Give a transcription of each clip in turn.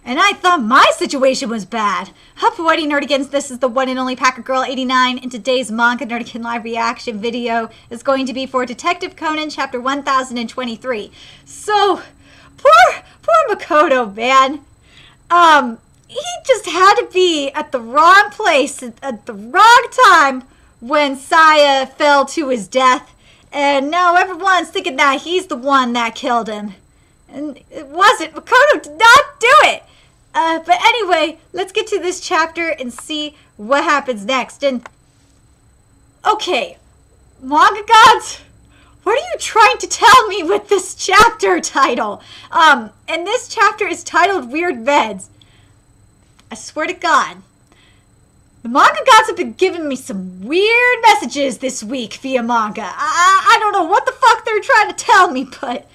And I thought my situation was bad. Up, Whitey Nerdigans, this is the one and only Packer Girl 89, and today's Manga Nerdigan live reaction video is going to be for Detective Conan chapter 1023. So, poor Makoto, man. He just had to be at the wrong place at the wrong time when Saya fell to his death. And now everyone's thinking that he's the one that killed him. And it wasn't. Makoto did not do it. But anyway, let's get to this chapter and see what happens next. And, okay, manga gods, what are you trying to tell me with this chapter title? And this chapter is titled Weird Meds. I swear to God, the manga gods have been giving me some weird messages this week via manga. I don't know what the fuck they're trying to tell me, but...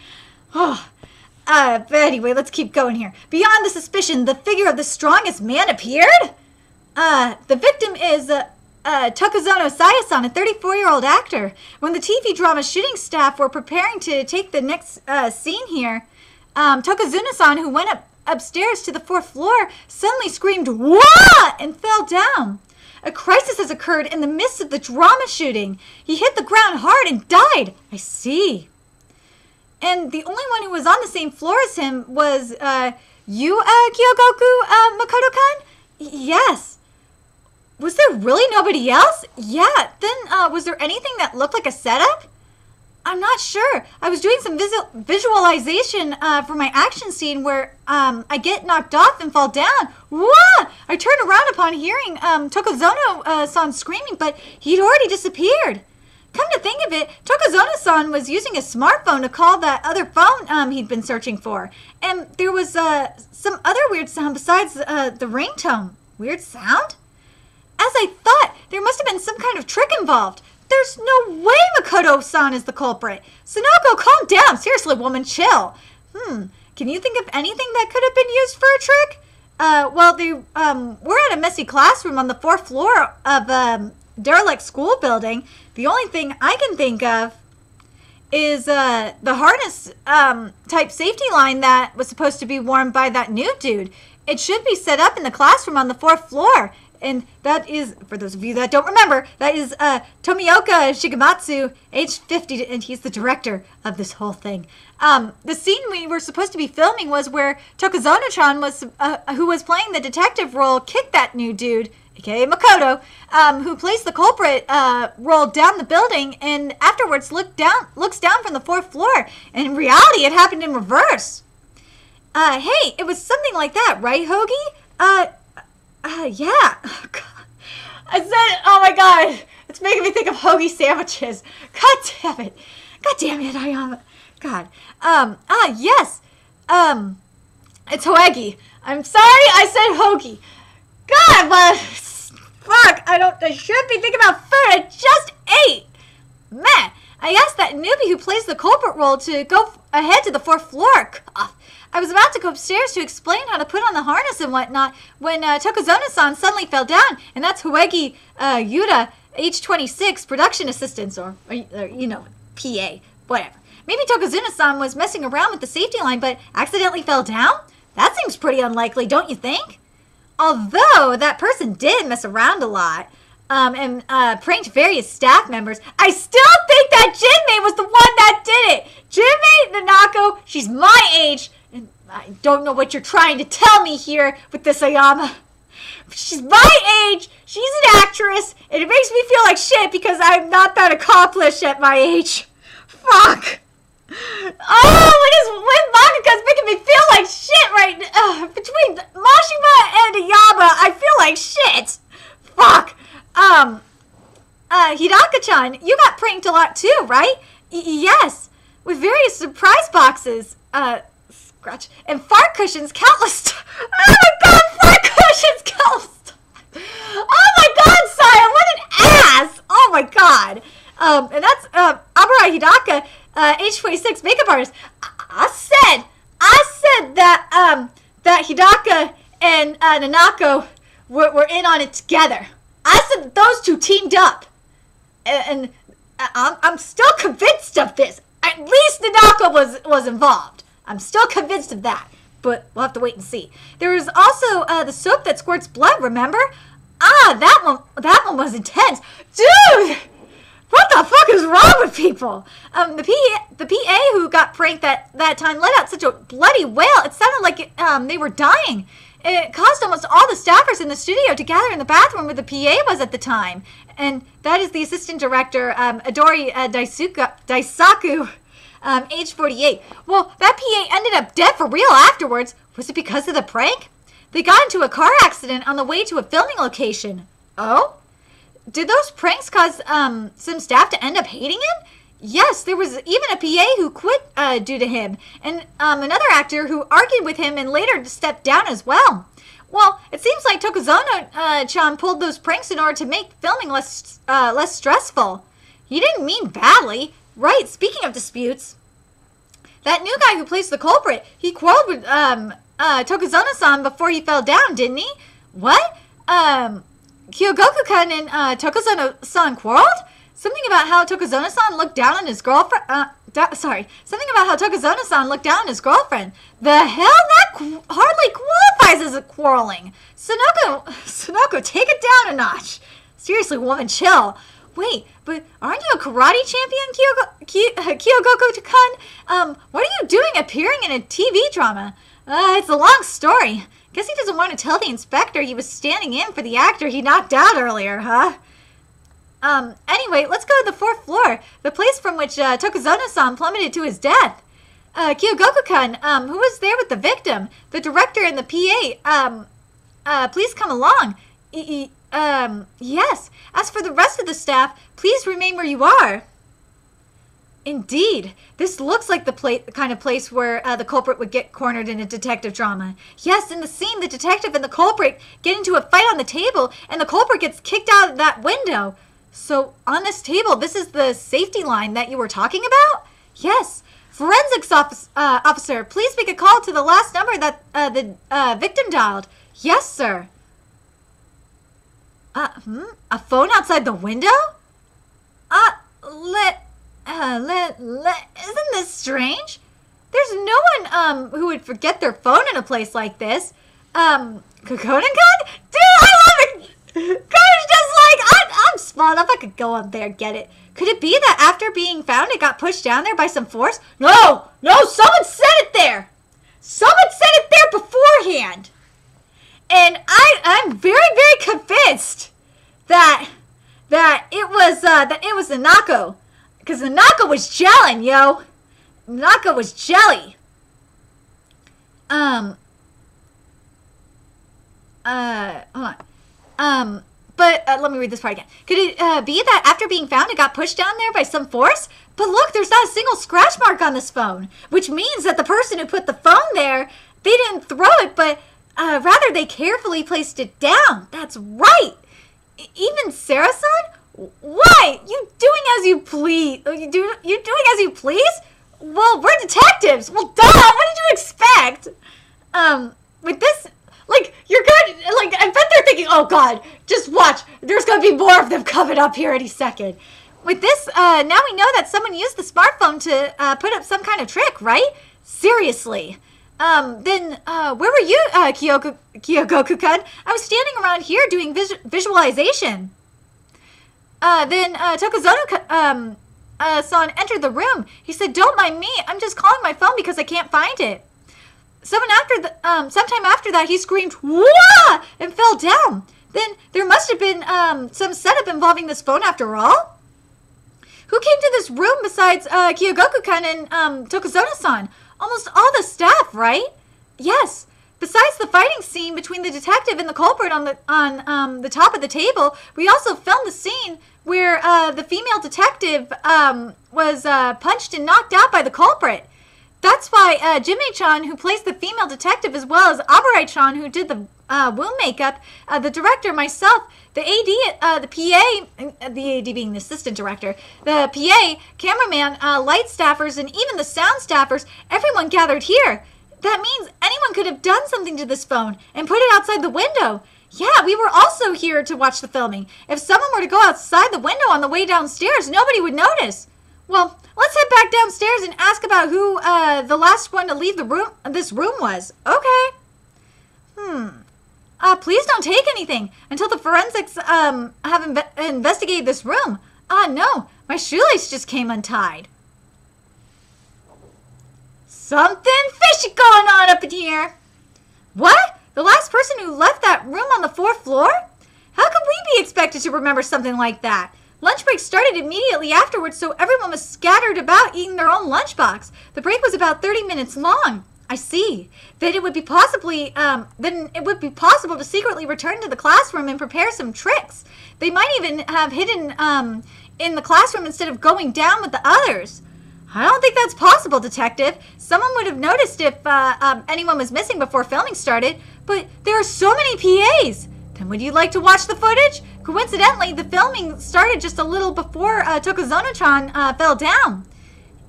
But anyway, let's keep going here. Beyond the suspicion, the figure of the strongest man appeared? The victim is Tokuzono Saya-san, a 34-year-old actor. When the TV drama shooting staff were preparing to take the next scene here, Tokuzono-san, who went upstairs to the 4th floor, suddenly screamed, "Wah!" and fell down. A crisis has occurred in the midst of the drama shooting. He hit the ground hard and died. I see. And the only one who was on the same floor as him was, you, Kyogoku, Makoto-kan? Yes. Was there really nobody else? Yeah. Then, was there anything that looked like a setup? I'm not sure. I was doing some visualization for my action scene where I get knocked off and fall down. Whoa! I turned around upon hearing Tokuzono-san screaming, but he'd already disappeared. Come to think of it, Tokuzono-san was using a smartphone to call that other phone he'd been searching for. And there was some other weird sound besides the ringtone. Weird sound? As I thought, there must have been some kind of trick involved. There's no way Makoto-san is the culprit. Sonoko, calm down. Seriously, woman, chill. Can you think of anything that could have been used for a trick? Well, they were at a messy classroom on the 4th floor of derelict school building. The only thing I can think of is the harness type safety line that was supposed to be worn by that new dude. It should be set up in the classroom on the 4th floor. And that is, for those of you that don't remember, that is Tomioka Shigematsu, age 50, and he's the director of this whole thing. The scene we were supposed to be filming was where Tokuzono-chan, who was playing the detective role, kicked that new dude, aka Makoto, who plays the culprit role down the building, and afterwards looks down from the 4th floor. And in reality, it happened in reverse. Hey, it was something like that, right, Hoagie? Yeah. Oh, God. I said, oh my God, it's making me think of hoagie sandwiches. God damn it. God damn it, I am. God. Yes. It's hoagie. I'm sorry I said hoagie. God, but fuck, I should be thinking about food. I just ate. Man, I asked that newbie who plays the culprit role to go ahead to the 4th floor. Cough. I was about to go upstairs to explain how to put on the harness and whatnot when Tokuzono-san suddenly fell down. And that's Huegi Yuta, age 26, production assistant, or, you know, PA, whatever. Maybe Tokuzono-san was messing around with the safety line but accidentally fell down? That seems pretty unlikely, don't you think? Although that person did mess around a lot and pranked various staff members, I still think that Jinmei was the one that did it. Jinmei Nanako, she's my age. And I don't know what you're trying to tell me here with this Ayama. She's my age, she's an actress, and it makes me feel like shit because I'm not that accomplished at my age. Fuck. Oh, when Manga's making me feel like shit right now. Between Mashima and Ayama, I feel like shit. Fuck. Hidaka-chan, you got pranked a lot too, right? Yes. With various surprise boxes. Scratch. And fart cushions, countless. Oh my God, fart cushions, countless. Oh my God, Saya, what an ass. Oh my God. And that's Abara Hidaka, age 26, makeup artist. I said that that Hidaka and Nanako were in on it together. I said that those two teamed up. And I'm still convinced of this. At least Nanako was involved. I'm still convinced of that. but we'll have to wait and see. There was also the soap that squirts blood, remember? That one was intense. Dude! What the fuck is wrong with people? The PA who got pranked that time let out such a bloody wail. It sounded like they were dying. It caused almost all the staffers in the studio to gather in the bathroom where the PA was at the time. And that is the assistant director, Adori Daisaku, age 48. Well, that PA ended up dead for real afterwards. Was it because of the prank? They got into a car accident on the way to a filming location. Oh? Did those pranks cause some staff to end up hating him? Yes, there was even a PA who quit due to him, and another actor who argued with him and later stepped down as well. Well, it seems like Tokuzono-chan pulled those pranks in order to make filming less stressful. He didn't mean badly. Right, speaking of disputes, that new guy who plays the culprit, he quarreled with Tokuzono-san before he fell down, didn't he? What? Kyogoku-kun and Tokuzono-san quarreled? Something about how Tokuzono-san looked down on his girlfriend. Something about how Tokuzono-san looked down on his girlfriend. The hell? That hardly qualifies as a quarreling. Sonoko, take it down a notch. Seriously, woman, chill. Wait, but aren't you a karate champion, Kyogoku-kun? What are you doing appearing in a TV drama? It's a long story. Guess he doesn't want to tell the inspector he was standing in for the actor he knocked out earlier, huh? Anyway, let's go to the 4th floor, the place from which Tokuzono-san plummeted to his death. Kyogoku-kun, who was there with the victim, the director and the PA, please come along. Yes. As for the rest of the staff, please remain where you are. Indeed. This looks like the kind of place where the culprit would get cornered in a detective drama. Yes, in the scene, the detective and the culprit get into a fight on the table, and the culprit gets kicked out of that window. So, on this table, this is the safety line that you were talking about? Yes. Forensics officer, please make a call to the last number that the victim dialed. Yes, sir. A phone outside the window? Isn't this strange? There's no one, who would forget their phone in a place like this. Conan? Dude, I love it! Conan's just like, I'm smart enough, I could go up there and get it. Could it be that after being found, it got pushed down there by some force? No, someone said it there! Someone said it there beforehand! And I'm very, very convinced that it was Nanako. Because Nanako was gelling, yo. Nanako was jelly. Hold on. Let me read this part again. Could it be that after being found, it got pushed down there by some force? But look, there's not a single scratch mark on this phone, which means that the person who put the phone there, they didn't throw it, but rather they carefully placed it down. That's right. Even Sarah-san? Why? You doing as you please? You doing as you please? Well, we're detectives. Well, duh. What did you expect? With this, like, you're good. Like, I bet they're thinking, oh God, just watch. There's gonna be more of them coming up here any second. With this, now we know that someone used the smartphone to put up some kind of trick, right? Seriously. Then where were you, Kyogoku-kun? I was standing around here doing visualization. Then Tokuzono-san entered the room. He said, "Don't mind me. I'm just calling my phone because I can't find it." Sometime after that, he screamed, "Wah!" and fell down. Then there must have been some setup involving this phone after all. Who came to this room besides Kyogoku-kun and Tokuzono-san? Almost all the staff, right? Yes. Besides the fighting scene between the detective and the culprit on the top of the table, we also filmed the scene where the female detective was punched and knocked out by the culprit. That's why Jimei-chan, who plays the female detective, as well as Abarai-chan, who did the wound makeup, the director, myself, the AD, the PA, the AD being the assistant director, the PA, cameraman, light staffers, and even the sound staffers, everyone gathered here. That means anyone could have done something to this phone and put it outside the window. Yeah, we were also here to watch the filming. If someone were to go outside the window on the way downstairs, nobody would notice. Well, let's head back downstairs and ask about who the last one to leave this room was. Okay. Please don't take anything until the forensics have investigated this room. No, my shoelace just came untied. Something fishy going on up in here. What? The last person who left that room on the 4th floor? How could we be expected to remember something like that? Lunch break started immediately afterwards, so everyone was scattered about eating their own lunchbox. The break was about 30 minutes long. I see. Then it would be possible to secretly return to the classroom and prepare some tricks. They might even have hidden in the classroom instead of going down with the others. I don't think that's possible, Detective. Someone would have noticed if anyone was missing before filming started, but there are so many PAs. Then would you like to watch the footage? Coincidentally, the filming started just a little before Tokuzono-chan fell down.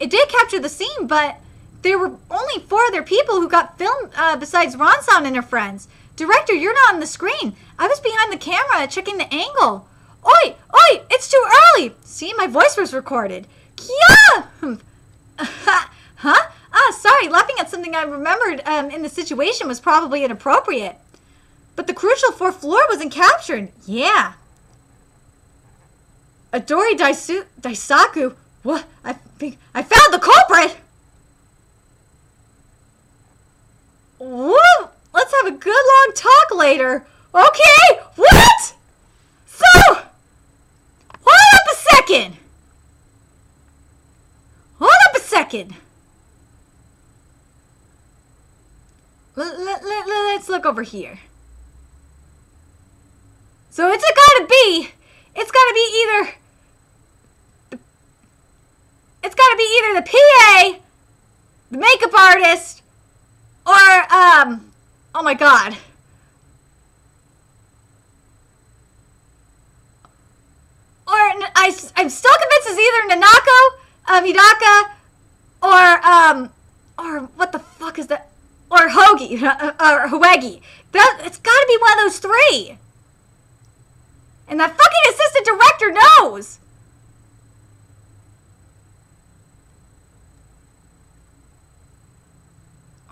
It did capture the scene, but there were only 4 other people who got filmed besides Ron-san and her friends. Director, you're not on the screen. I was behind the camera checking the angle. Oi! Oi! It's too early! See, my voice was recorded. Kia! Huh? Sorry, laughing at something I remembered in the situation was probably inappropriate. But the crucial 4th floor wasn't captured. Yeah. Adori Daisaku? What? I found the culprit! Whoa! Let's have a good long talk later. Okay! What? So, hold up a second. Hold up a second. Let's look over here. So it's gotta be either the PA, the makeup artist, or oh my god. Or I'm still convinced it's either Nanako, Hidaka, or what the fuck is that? Or Hoagie, or Hoegi. It's gotta be one of those 3. And that fucking assistant director knows!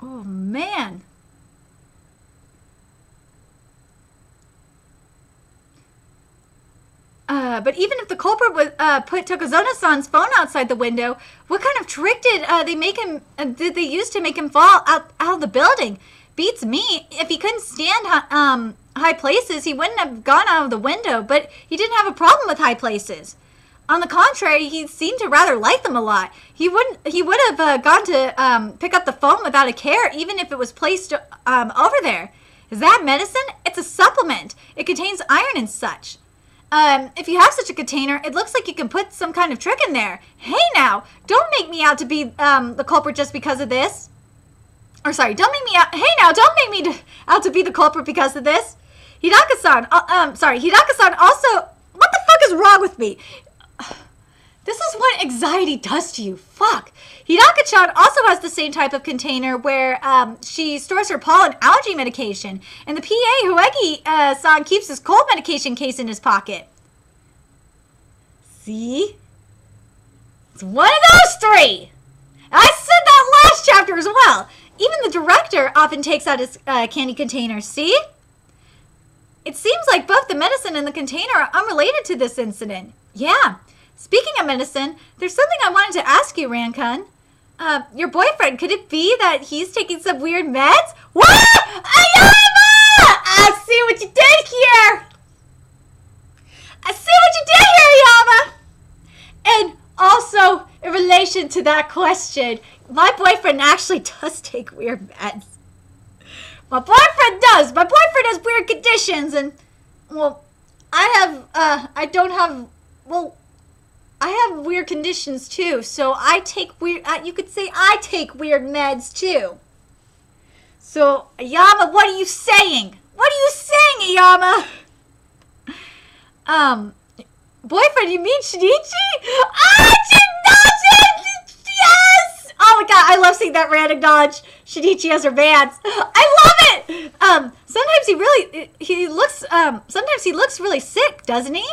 Oh, man. But even if the culprit would put Tokuzono-san's phone outside the window, what kind of trick did they use to make him fall out of the building? Beats me. If he couldn't stand high places, he wouldn't have gone out of the window, but he didn't have a problem with high places. On the contrary, he seemed to rather like them a lot. He would have gone to pick up the phone without a care, even if it was placed over there. Is that medicine? It's a supplement. It contains iron and such. If you have such a container, it looks like you can put some kind of trick in there. Hey now, don't make me out to be the culprit just because of this. Or sorry, don't make me out. Hey now, don't make me out to be the culprit because of this. Hidaka-san, Hidaka-san also. What the fuck is wrong with me? This is what anxiety does to you. Fuck. Hidaka-chan also has the same type of container where she stores her pollen allergy medication. And the PA, Hoegi-san, keeps his cold medication case in his pocket. See? It's one of those 3. I said that last chapter as well. Even the director often takes out his candy containers. See? It seems like both the medicine and the container are unrelated to this incident. Yeah. Speaking of medicine, there's something I wanted to ask you, Rankun. Your boyfriend, could it be that he's taking some weird meds? What? Ayama! I see what you did here! I see what you did here, Ayama! And also, in relation to that question, my boyfriend actually does take weird meds. My boyfriend does. My boyfriend has weird conditions, and, well, I have weird conditions too, so I take weird, you could say I take weird meds too. So, Ayama, what are you saying? What are you saying, Ayama? Boyfriend, you mean Shinichi? Yes! Oh my god, I love seeing that Rand acknowledge Shinichi as her vans. I love it! Sometimes he looks really sick, doesn't he?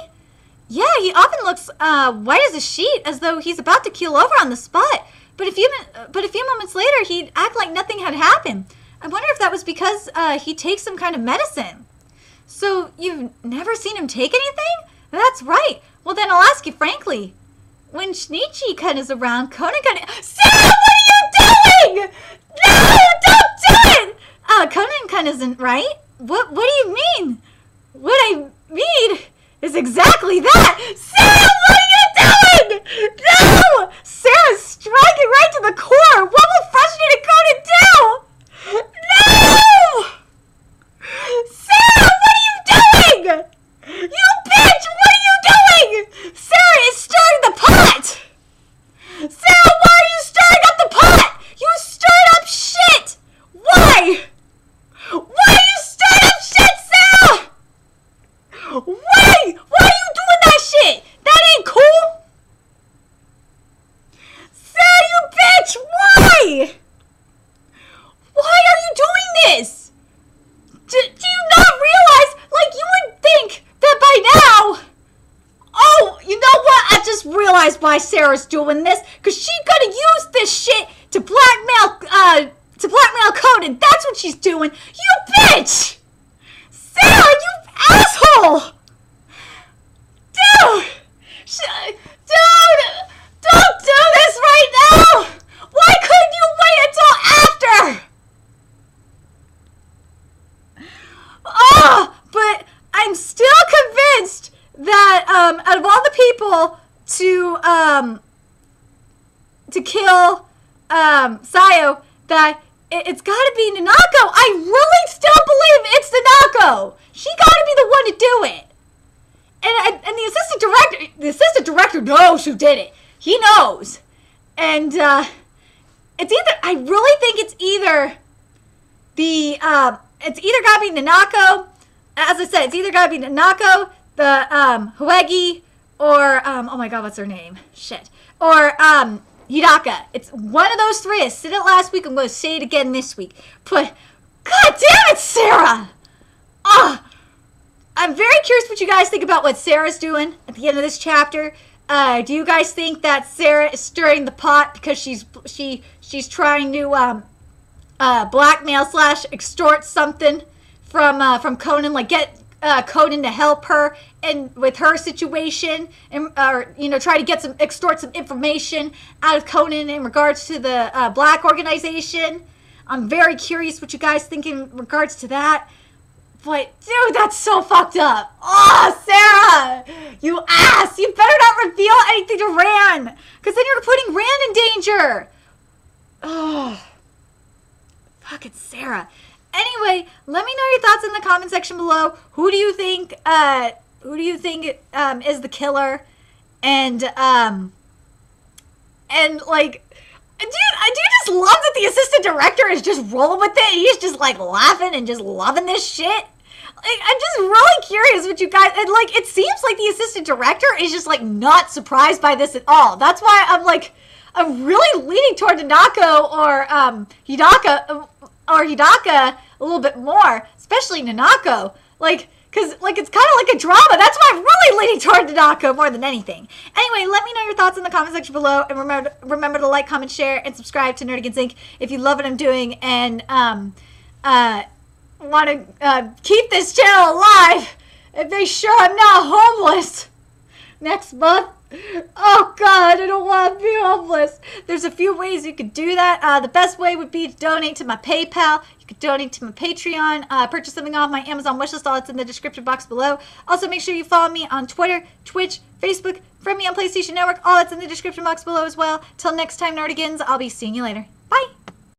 Yeah, he often looks white as a sheet, as though he's about to keel over on the spot. But a few moments later, he'd act like nothing had happened. I wonder if that was because he takes some kind of medicine. So you've never seen him take anything? That's right. Well, then I'll ask you frankly. When Shinichi-kun is around, Conan-kun... Sarah, what are you doing? No, don't do it! Conan-kun isn't right. What do you mean? What I mean is exactly that. Sarah, what are you doing? No! Sarah's striking right to the core. What will frustrated Conan do? No! Sarah, what are you doing? You bitch, what are you doing? Sarah is stirring the pot. Sarah, why are you stirring up the pot? You stirred up shit. Why? Why are you stirring up shit, Sarah? Why? Why are you doing that shit? That ain't cool. Sarah, you bitch, why? Why are you doing this? Do you not realize, like, you would think that by now... Oh, you know what? I just realized why Sarah's doing this. Because she's gonna use this shit to blackmail Conan. That's what she's doing. You bitch! Sarah, you asshole! Dude! Dude! Don't do this right now! Why couldn't you wait until after? But I'm still convinced that out of all the people to kill Sayo, that it's got to be Nanako. I really still believe it's Nanako. She got to be the one to do it. And the assistant director knows who did it. He knows. And it's either, I really think it's either it's either got to be Nanako. As I said, it's either got to be Nanako, the Hoegi, or oh my god, what's her name? Shit. Or Hidaka. It's one of those three. I said it last week. I'm going to say it again this week. But god damn it, Sarah! I'm very curious what you guys think about what Sarah's doing at the end of this chapter. Do you guys think that Sarah is stirring the pot because she's trying to blackmail / extort something from Conan, like get Conan to help her and with her situation, and or try to extort some information out of Conan in regards to the black organization? I'm very curious what you guys think in regards to that. But dude, that's so fucked up. Oh, Sarah, you ass! You better not reveal anything to Rand, because then you're putting Rand in danger. Oh, fucking Sarah. Anyway, let me know your thoughts in the comment section below. Who do you think is the killer? And like, dude, I do just love that the assistant director is just rolling with it. He's just like laughing and just loving this shit. Like, I'm just really curious what you guys, and like, it seems like the assistant director is just like not surprised by this at all. That's why I'm really leaning toward Nanako or Hidaka a little bit more, especially Nanako. Like, because like it's kind of like a drama. That's why I'm really leaning toward Nanako more than anything. Anyway, let me know your thoughts in the comment section below, and remember to like, comment, share, and subscribe to Nerdigans Inc. if you love what I'm doing and want to keep this channel alive and make sure I'm not homeless next month. Oh god, I don't want to be homeless. There's a few ways you could do that. The best way would be to donate to my PayPal. You could donate to my Patreon, purchase something off my Amazon wishlist. All it's in the description box below. Also, make sure you follow me on Twitter, Twitch, Facebook, friend me on PlayStation Network. All that's in the description box below as well. Till next time, Nerdigans, I'll be seeing you later.